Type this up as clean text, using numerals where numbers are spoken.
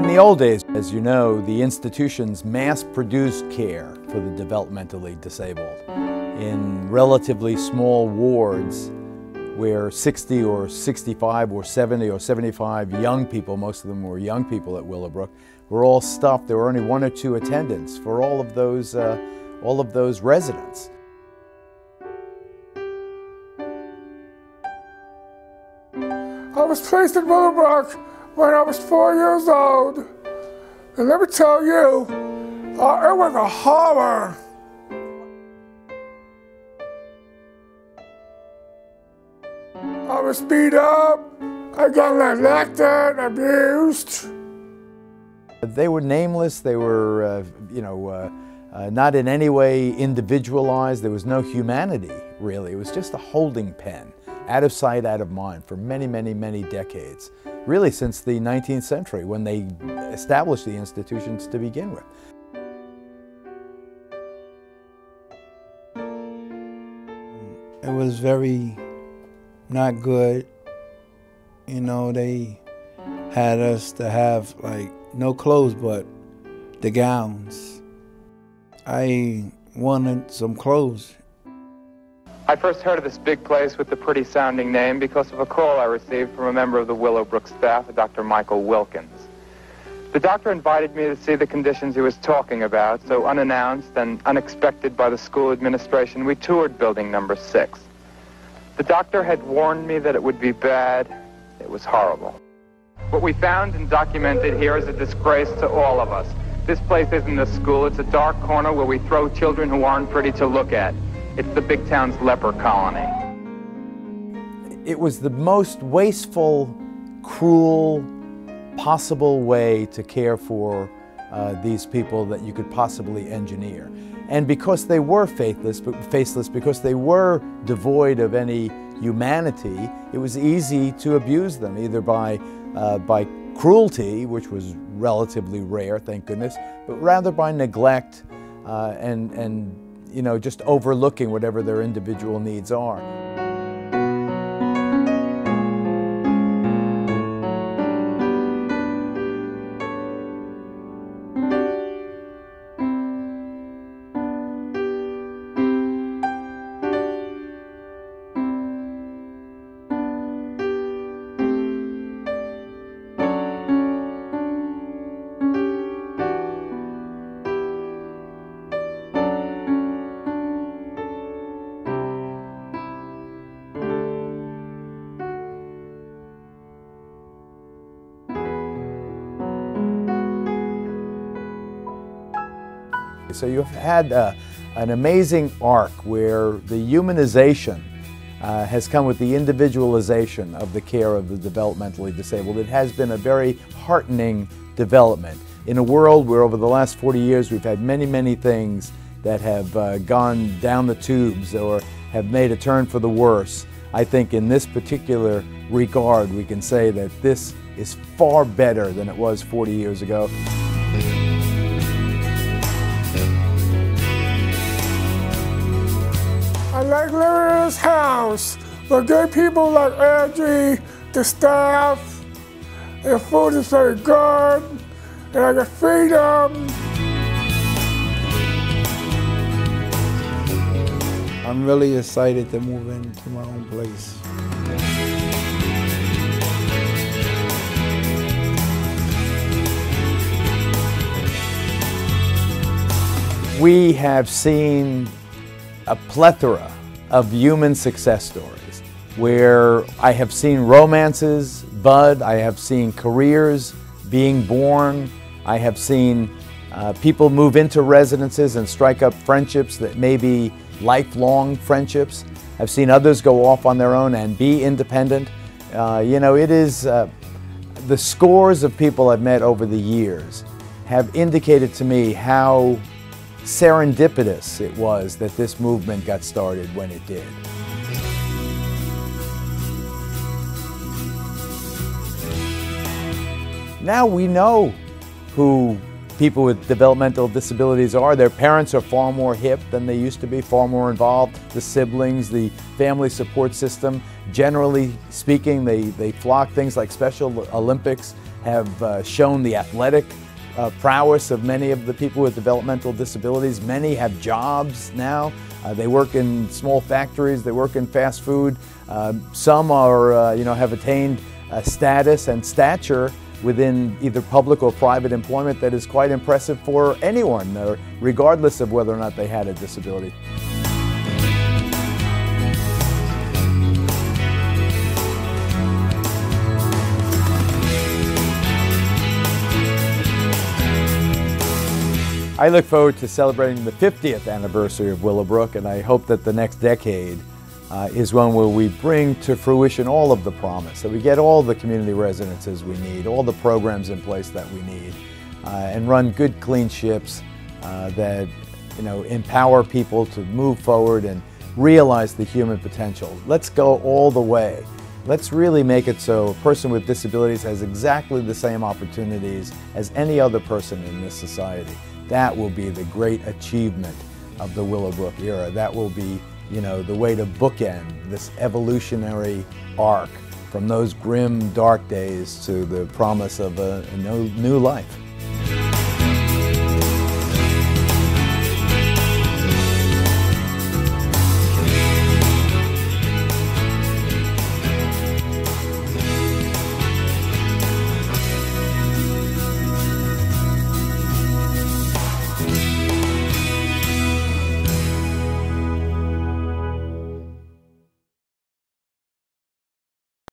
In the old days, as you know, the institutions mass-produced care for the developmentally disabled in relatively small wards where 60 or 65 or 70 or 75 young people, most of them were young people at Willowbrook, were all stuffed. There were only 1 or 2 attendants for all of those residents. I was placed in Willowbrook when I was 4 years old, and let me tell you, it was a horror. I was beat up, I got neglected, abused. They were nameless, they were, not in any way individualized. There was no humanity, really. It was just a holding pen, out of sight, out of mind, for many, many, many decades. Really since the 19th century, when they established the institutions to begin with. It was very not good. You know, they had us to have like no clothes but the gowns. I wanted some clothes. I first heard of this big place with the pretty sounding name because of a call I received from a member of the Willowbrook staff, Dr. Michael Wilkins. The doctor invited me to see the conditions he was talking about, so unannounced and unexpected by the school administration, we toured building number 6. The doctor had warned me that it would be bad. It was horrible. What we found and documented here is a disgrace to all of us. This place isn't a school, it's a dark corner where we throw children who aren't pretty to look at. It's the big town's leper colony. It was the most wasteful, cruel, possible way to care for these people that you could possibly engineer. And because they were faceless, because they were devoid of any humanity, it was easy to abuse them, either by cruelty, which was relatively rare, thank goodness, but rather by neglect and just overlooking whatever their individual needs are. So you've had an amazing arc where the humanization has come with the individualization of the care of the developmentally disabled. It has been a very heartening development in a world where over the last 40 years we've had many, many things that have gone down the tubes or have made a turn for the worse. I think in this particular regard we can say that this is far better than it was 40 years ago. I like living in this house with good people like Angie, the staff. The food is very good, and I get freedom. I'm really excited to move into my own place. We have seen a plethora of human success stories where I have seen romances bud, I have seen careers being born, I have seen people move into residences and strike up friendships that may be lifelong friendships. I've seen others go off on their own and be independent. It is the scores of people I've met over the years have indicated to me how serendipitous it was that this movement got started when it did. Now we know who people with developmental disabilities are. Their parents are far more hip than they used to be, far more involved. The siblings, the family support system, generally speaking, they flock things like Special Olympics have shown the athletic prowess of many of the people with developmental disabilities. Many have jobs now. They work in small factories, they work in fast food. Some are, have attained status and stature within either public or private employment that is quite impressive for anyone, regardless of whether or not they had a disability. I look forward to celebrating the 50th anniversary of Willowbrook, and I hope that the next decade is one where we bring to fruition all of the promise, that we get all the community residences we need, all the programs in place that we need, and run good, clean ships that empower people to move forward and realize the human potential. Let's go all the way. Let's really make it so a person with disabilities has exactly the same opportunities as any other person in this society. That will be the great achievement of the Willowbrook era. That will be, the way to bookend this evolutionary arc from those grim, dark days to the promise of a new life.